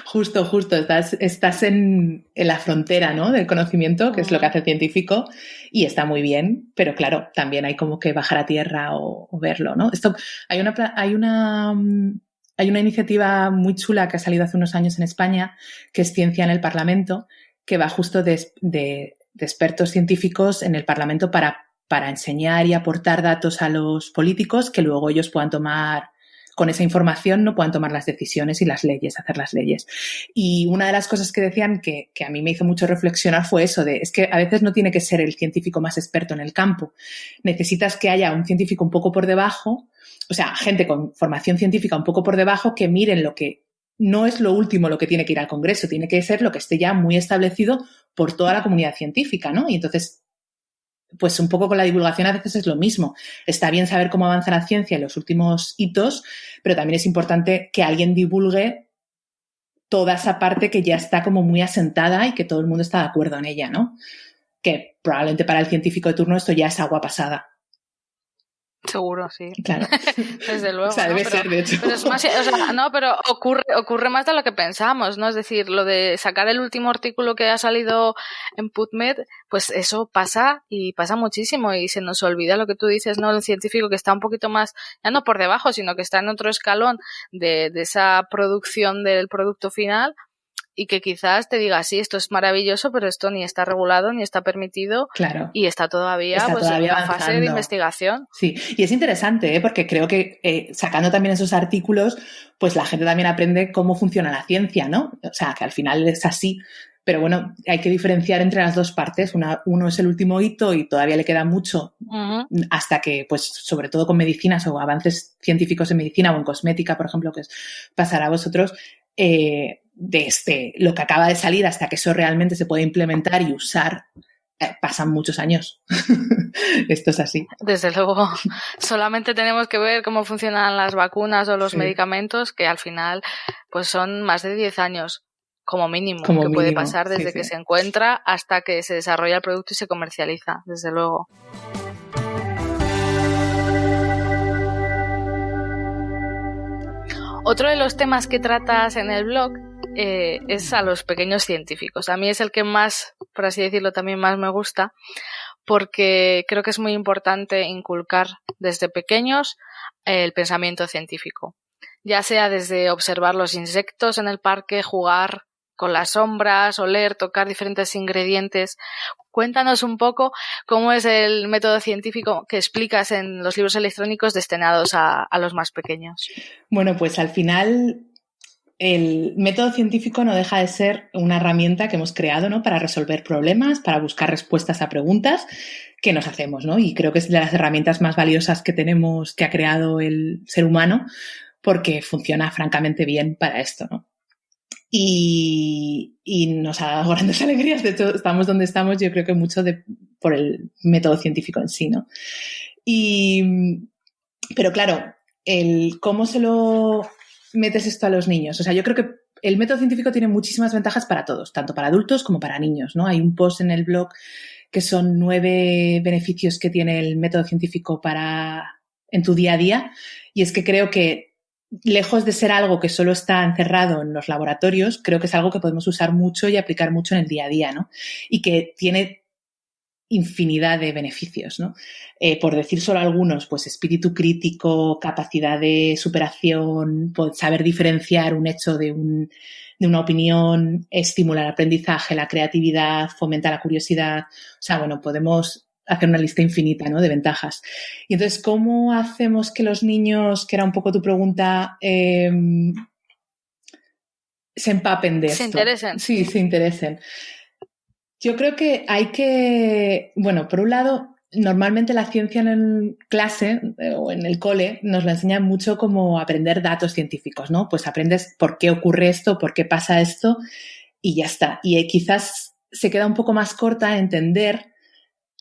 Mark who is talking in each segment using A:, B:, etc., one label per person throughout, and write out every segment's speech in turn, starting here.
A: Justo, estás en la frontera, ¿no? Del conocimiento, que es lo que hace el científico, y está muy bien, pero claro, también hay como que bajar a tierra o verlo, ¿no? Hay una iniciativa muy chula que ha salido hace unos años en España, que es Ciencia en el Parlamento, que va justo de expertos científicos en el Parlamento para enseñar y aportar datos a los políticos que luego ellos puedan tomar, con esa información no puedan tomar las decisiones y las leyes, hacer las leyes. Y una de las cosas que decían que a mí me hizo mucho reflexionar fue eso es que a veces no tiene que ser el científico más experto en el campo. Necesitas que haya un científico un poco por debajo, o sea, gente con formación científica un poco por debajo que miren lo que no es lo último lo que tiene que ir al Congreso, tiene que ser lo que esté ya muy establecido por toda la comunidad científica, ¿no? Y entonces, pues un poco con la divulgación a veces es lo mismo. Está bien saber cómo avanza la ciencia en los últimos hitos, pero también es importante que alguien divulgue toda esa parte que ya está como muy asentada y que todo el mundo está de acuerdo en ella, ¿no? Que probablemente para el científico de turno esto ya es agua pasada.
B: Seguro, sí.
A: Claro.
B: Desde luego.
A: O sea, debe ser, de hecho.
B: Pero es más, o sea, no, pero ocurre más de lo que pensamos, ¿no? Es decir, lo de sacar el último artículo que ha salido en PubMed, pues eso pasa y pasa muchísimo y se nos olvida lo que tú dices, ¿no? El científico que está un poquito más, ya no por debajo, sino que está en otro escalón de esa producción del producto final. Y que quizás te diga, sí, esto es maravilloso, pero esto ni está regulado, ni está permitido.
A: Claro.
B: Y está todavía en la fase de investigación.
A: Sí, y es interesante, porque creo que sacando también esos artículos, pues la gente también aprende cómo funciona la ciencia, ¿no? O sea, que al final es así. Pero bueno, hay que diferenciar entre las dos partes. Uno es el último hito y todavía le queda mucho hasta que, pues, sobre todo con medicinas o avances científicos en medicina o en cosmética, por ejemplo, que os pasará a vosotros, desde lo que acaba de salir hasta que eso realmente se puede implementar y usar, pasan muchos años. Esto es así.
B: Desde luego. Solamente tenemos que ver cómo funcionan las vacunas o los medicamentos, que al final pues son más de 10 años como mínimo puede pasar desde que se encuentra hasta que se desarrolla el producto y se comercializa, desde luego. Otro de los temas que tratas en el blog es a los pequeños científicos. A mí es el que más, por así decirlo, también más me gusta, porque creo que es muy importante inculcar desde pequeños el pensamiento científico. Ya sea desde observar los insectos en el parque, jugar con las sombras, oler, tocar diferentes ingredientes. Cuéntanos un poco cómo es el método científico que explicas en los libros electrónicos destinados a los más pequeños.
A: Bueno, pues al final el método científico no deja de ser una herramienta que hemos creado, ¿no? Para resolver problemas, para buscar respuestas a preguntas que nos hacemos, ¿no? Y creo que es de las herramientas más valiosas que tenemos, que ha creado el ser humano, porque funciona francamente bien para esto, ¿no? Y nos ha dado grandes alegrías. De hecho, estamos donde estamos, yo creo que mucho por el método científico en sí, ¿no? Pero claro, cómo se lo metes esto a los niños. O sea, yo creo que el método científico tiene muchísimas ventajas para todos, tanto para adultos como para niños, ¿no? Hay un post en el blog que son 9 beneficios que tiene el método científico en tu día a día. Y es que creo que, lejos de ser algo que solo está encerrado en los laboratorios, creo que es algo que podemos usar mucho y aplicar mucho en el día a día, ¿no? Y que tiene infinidad de beneficios, ¿no? Por decir solo algunos, pues espíritu crítico, capacidad de superación, saber diferenciar un hecho de una opinión, estimula el aprendizaje, la creatividad, fomenta la curiosidad. O sea, bueno, podemos hacer una lista infinita, ¿no? De ventajas. Y entonces, ¿cómo hacemos que los niños, que era un poco tu pregunta, se empapen de esto?
B: Se interesen.
A: Sí, se interesen. Yo creo que hay que, bueno, por un lado, normalmente la ciencia en clase o en el cole nos la enseñan mucho como aprender datos científicos, ¿no? Pues aprendes por qué ocurre esto, por qué pasa esto y ya está. Y quizás se queda un poco más corta a entender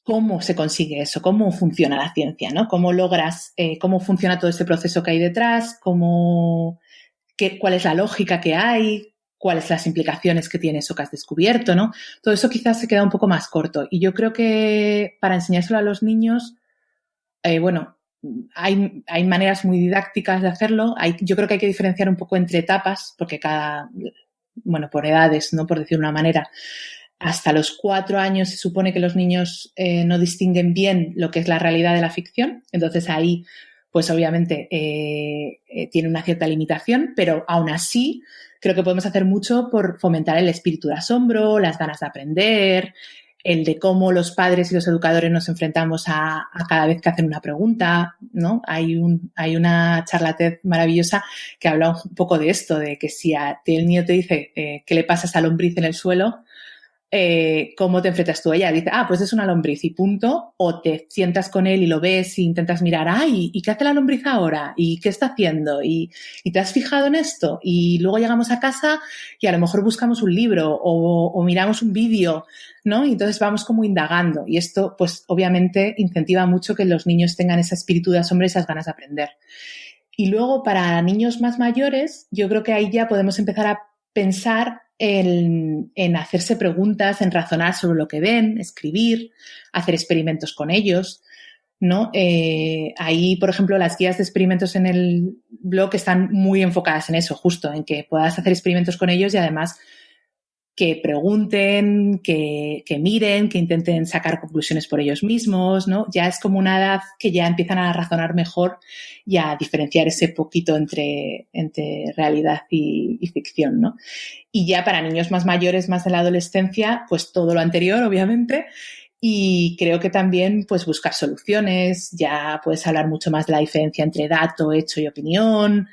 A: cómo se consigue eso, cómo funciona la ciencia, ¿no? Cómo logras, cómo funciona todo ese proceso que hay detrás, cuál es la lógica que hay, cuáles las implicaciones que tiene eso que has descubierto, ¿no? Todo eso quizás se queda un poco más corto. Y yo creo que para enseñárselo a los niños, bueno, hay maneras muy didácticas de hacerlo. Yo creo que hay que diferenciar un poco entre etapas, porque por edades, ¿no? Por decir una manera. Hasta los 4 años se supone que los niños no distinguen bien lo que es la realidad de la ficción. Entonces ahí, pues obviamente tiene una cierta limitación, pero aún así creo que podemos hacer mucho por fomentar el espíritu de asombro, las ganas de aprender, el de cómo los padres y los educadores nos enfrentamos a cada vez que hacen una pregunta, ¿no? Hay una charla TED maravillosa que habla un poco de esto, de que si el niño te dice ¿qué le pasa a esa lombriz en el suelo? ¿Cómo te enfrentas tú a ella? Dice, pues es una lombriz y punto, o te sientas con él y lo ves e intentas mirar, ¿y qué hace la lombriz ahora? ¿Y qué está haciendo? ¿Y te has fijado en esto? Y luego llegamos a casa y a lo mejor buscamos un libro o miramos un vídeo, ¿no? Y entonces vamos como indagando y esto pues obviamente incentiva mucho que los niños tengan ese espíritu de asombro y esas ganas de aprender. Y luego para niños más mayores, yo creo que ahí ya podemos empezar a pensar en hacerse preguntas, en razonar sobre lo que ven, escribir, hacer experimentos con ellos, ¿no? Ahí, por ejemplo, las guías de experimentos en el blog están muy enfocadas en eso, justo, en que puedas hacer experimentos con ellos y además que pregunten, que miren, que intenten sacar conclusiones por ellos mismos, ¿no? Ya es como una edad que ya empiezan a razonar mejor y a diferenciar ese poquito entre realidad y ficción, ¿no? Y ya para niños más mayores, más de la adolescencia, pues todo lo anterior, obviamente. Y creo que también pues buscar soluciones, ya puedes hablar mucho más de la diferencia entre dato, hecho y opinión,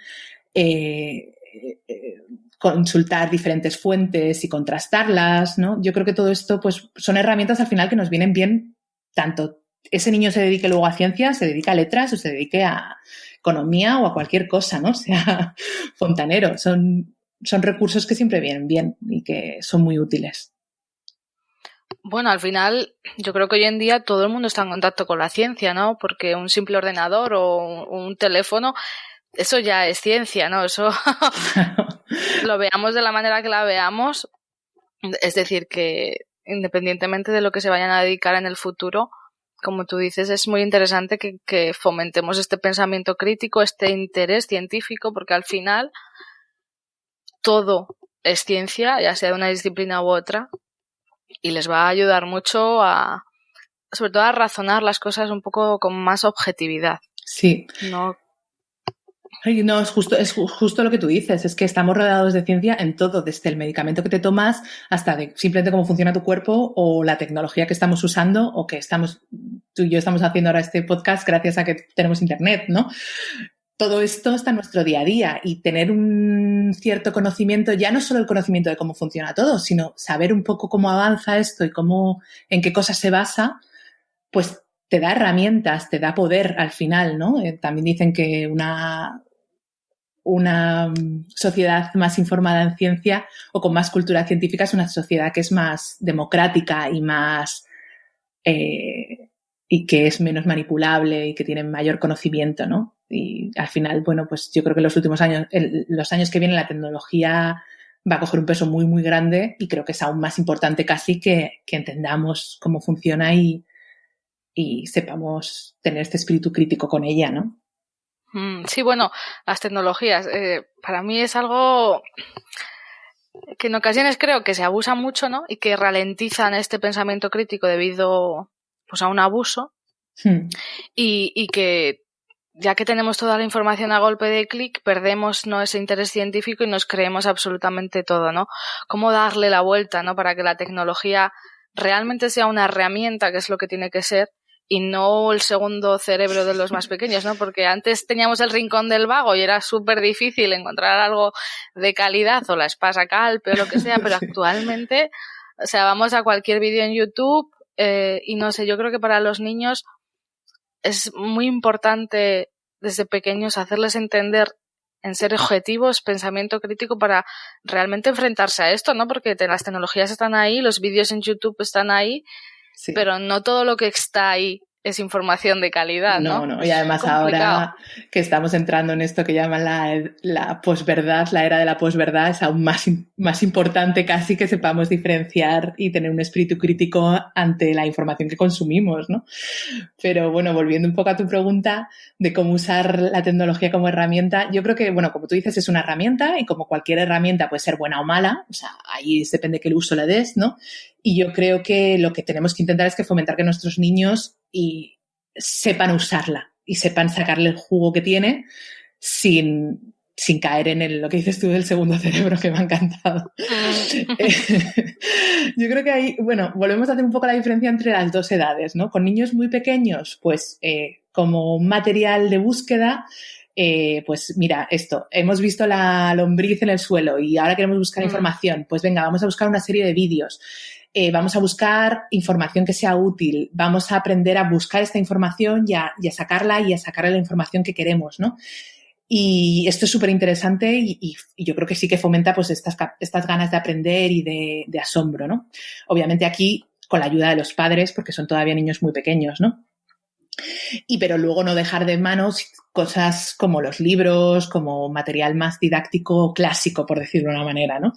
A: consultar diferentes fuentes y contrastarlas, ¿no? Yo creo que todo esto pues son herramientas al final que nos vienen bien, tanto ese niño se dedique luego a ciencias, se dedica a letras o se dedique a economía o a cualquier cosa, ¿no? Sea fontanero. Son recursos que siempre vienen bien y que son muy útiles.
B: Bueno, al final yo creo que hoy en día todo el mundo está en contacto con la ciencia, ¿no? Porque un simple ordenador o un teléfono, eso ya es ciencia, ¿no? Eso lo veamos de la manera que la veamos. Es decir, que independientemente de lo que se vayan a dedicar en el futuro, como tú dices, es muy interesante que fomentemos este pensamiento crítico, este interés científico, porque al final todo es ciencia, ya sea de una disciplina u otra, y les va a ayudar mucho sobre todo a razonar las cosas un poco con más objetividad.
A: Sí.
B: No,
A: es justo lo que tú dices, es que estamos rodeados de ciencia en todo, desde el medicamento que te tomas hasta de simplemente cómo funciona tu cuerpo o la tecnología que estamos usando o que tú y yo estamos haciendo ahora este podcast gracias a que tenemos internet, ¿no? Todo esto está en nuestro día a día y tener un cierto conocimiento, ya no solo el conocimiento de cómo funciona todo, sino saber un poco cómo avanza esto y en qué cosas se basa, pues te da herramientas, te da poder al final, ¿no? También dicen que una sociedad más informada en ciencia o con más cultura científica es una sociedad que es más democrática y más y que es menos manipulable y que tiene mayor conocimiento, ¿no? Y al final, bueno, pues yo creo que en los últimos años, los años que vienen, la tecnología va a coger un peso muy, muy grande y creo que es aún más importante casi que entendamos cómo funciona y sepamos tener este espíritu crítico con ella, ¿no?
B: Sí, bueno, las tecnologías, para mí es algo que en ocasiones creo que se abusa mucho, ¿no? Y que ralentizan este pensamiento crítico debido pues a un abuso y que ya que tenemos toda la información a golpe de clic, perdemos, ¿no?, ese interés científico y nos creemos absolutamente todo, ¿no? Cómo darle la vuelta, ¿no?, para que la tecnología realmente sea una herramienta, que es lo que tiene que ser, y no el segundo cerebro de los más pequeños, ¿no? Porque antes teníamos el rincón del vago y era súper difícil encontrar algo de calidad o la espasa calpe o lo que sea, pero actualmente, o sea, vamos a cualquier vídeo en YouTube y no sé, yo creo que para los niños es muy importante desde pequeños hacerles entender en ser objetivos, pensamiento crítico para realmente enfrentarse a esto, ¿no? Porque las tecnologías están ahí, los vídeos en YouTube están ahí, sí, pero no todo lo que está ahí es información de calidad, ¿no?
A: No, y además ahora que estamos entrando en esto que llaman la posverdad, la era de la posverdad, es aún más importante casi que sepamos diferenciar y tener un espíritu crítico ante la información que consumimos, ¿no? Pero bueno, volviendo un poco a tu pregunta de cómo usar la tecnología como herramienta, yo creo que, bueno, como tú dices, es una herramienta y como cualquier herramienta puede ser buena o mala, o sea, ahí depende qué uso le des, ¿no? Y yo creo que lo que tenemos que intentar es que fomentar que nuestros niños sepan usarla y sepan sacarle el jugo que tiene sin caer en lo que dices tú del segundo cerebro, que me ha encantado. Yo creo que ahí, bueno, volvemos a hacer un poco la diferencia entre las dos edades, ¿no? Con niños muy pequeños, pues como material de búsqueda, pues mira, esto, hemos visto la lombriz en el suelo y ahora queremos buscar información, pues venga, vamos a buscar una serie de vídeos. Vamos a buscar información que sea útil, vamos a aprender a buscar esta información y a sacarla y a sacarle la información que queremos, ¿no? Y esto es súper interesante y yo creo que sí que fomenta pues estas ganas de aprender y de asombro, ¿no? Obviamente aquí con la ayuda de los padres porque son todavía niños muy pequeños, ¿no? Pero luego no dejar de manos cosas como los libros, como material más didáctico clásico, por decirlo de una manera, ¿no?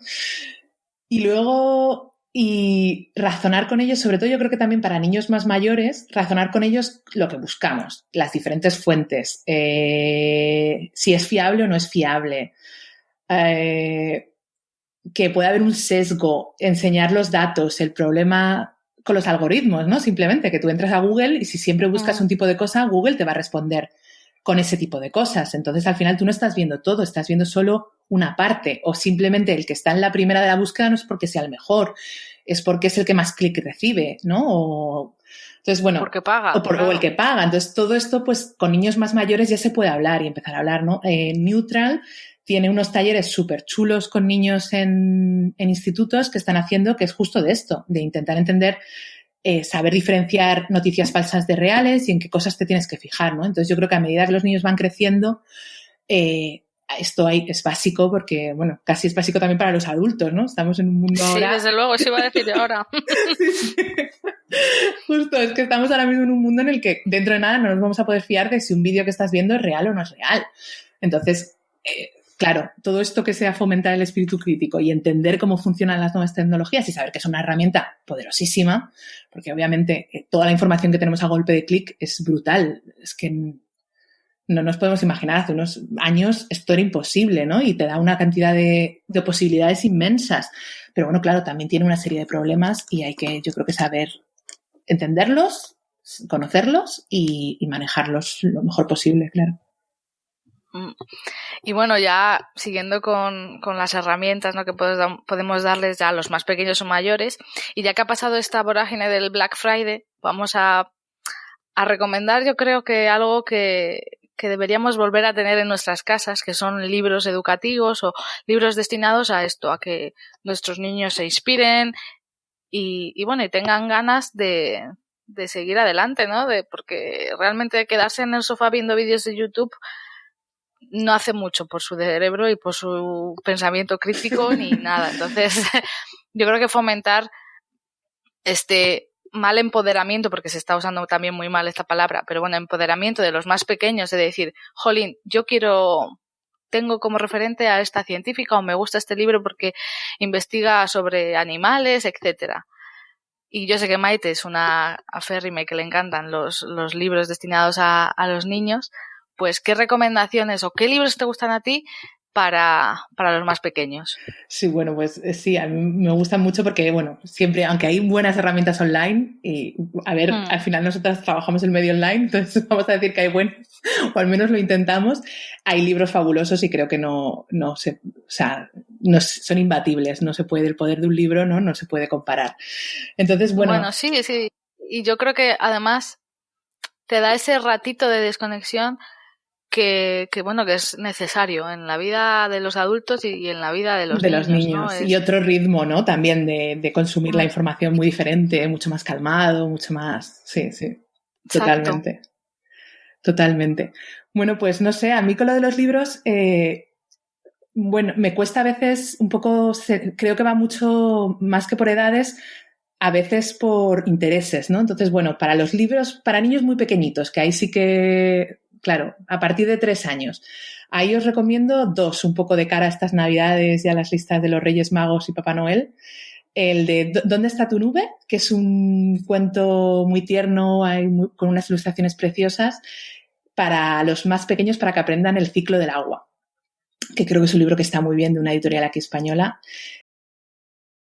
A: Y luego... Y razonar con ellos, sobre todo yo creo que también para niños más mayores, razonar con ellos lo que buscamos, las diferentes fuentes, si es fiable o no es fiable, que puede haber un sesgo, enseñar los datos, el problema con los algoritmos, ¿no? Simplemente que tú entras a Google y si siempre buscas un tipo de cosa, Google te va a responder con ese tipo de cosas. Entonces, al final tú no estás viendo todo, estás viendo solo una parte o simplemente el que está en la primera de la búsqueda no es porque sea el mejor, es porque es el que más clic recibe, ¿no? Entonces, bueno,
B: porque paga,
A: o el que paga. Entonces, todo esto, pues, con niños más mayores ya se puede hablar y empezar a hablar, ¿no? Neutral tiene unos talleres súper chulos con niños en institutos que están haciendo, que es justo de esto, de intentar entender saber diferenciar noticias falsas de reales y en qué cosas te tienes que fijar, ¿no? Entonces yo creo que a medida que los niños van creciendo, esto es básico porque, bueno, casi es básico también para los adultos, ¿no? Estamos en un mundo ahora...
B: Sí, desde luego, eso iba a decir ahora.
A: Sí. Justo, es que estamos ahora mismo en un mundo en el que dentro de nada no nos vamos a poder fiar de si un vídeo que estás viendo es real o no es real. Entonces... claro, todo esto que sea fomentar el espíritu crítico y entender cómo funcionan las nuevas tecnologías y saber que es una herramienta poderosísima, porque obviamente toda la información que tenemos a golpe de clic es brutal. Es que no nos podemos imaginar, hace unos años esto era imposible, ¿no? Y te da una cantidad de posibilidades inmensas. Pero bueno, claro, también tiene una serie de problemas y hay que, yo creo que saber entenderlos, conocerlos y manejarlos lo mejor posible, claro.
B: Y bueno, ya siguiendo con las herramientas, ¿no?, que podemos darles ya a los más pequeños o mayores, y ya que ha pasado esta vorágine del Black Friday, vamos a recomendar, yo creo que algo que deberíamos volver a tener en nuestras casas, que son libros educativos o libros destinados a esto, a que nuestros niños se inspiren y bueno, y tengan ganas de seguir adelante, ¿no? Porque realmente quedarse en el sofá viendo vídeos de YouTube no hace mucho por su cerebro y por su pensamiento crítico ni nada. Entonces, yo creo que fomentar este mal empoderamiento, porque se está usando también muy mal esta palabra, pero bueno, empoderamiento de los más pequeños, de decir, jolín, tengo como referente a esta científica o me gusta este libro porque investiga sobre animales, etcétera. Y yo sé que Maite es una aférrima y que le encantan los libros destinados a los niños. Pues, ¿qué recomendaciones o qué libros te gustan a ti para los más pequeños?
A: Sí, bueno, pues sí, a mí me gustan mucho porque, bueno, siempre, aunque hay buenas herramientas online, y a ver, al final nosotras trabajamos el medio online, entonces vamos a decir que hay buenos, o al menos lo intentamos, hay libros fabulosos y creo que no son imbatibles, no se puede, el poder de un libro no se puede comparar. Entonces, bueno.
B: Bueno, sí, y yo creo que además te da ese ratito de desconexión que bueno, que es necesario en la vida de los adultos y en la vida de los niños, ¿no?
A: Y otro ritmo, ¿no? También de consumir la información muy diferente, mucho más calmado, mucho más... Sí, totalmente.
B: Exacto.
A: Totalmente. Bueno, pues no sé, a mí con lo de los libros, bueno, me cuesta a veces un poco, creo que va mucho más que por edades, a veces por intereses, ¿no? Entonces, bueno, para los libros, para niños muy pequeñitos, que ahí sí que, claro, a partir de 3 años, ahí os recomiendo 2, un poco de cara a estas Navidades y a las listas de los Reyes Magos y Papá Noel. El de ¿Dónde está tu nube?, que es un cuento muy tierno, con unas ilustraciones preciosas para los más pequeños, para que aprendan el ciclo del agua, que creo que es un libro que está muy bien, de una editorial aquí española.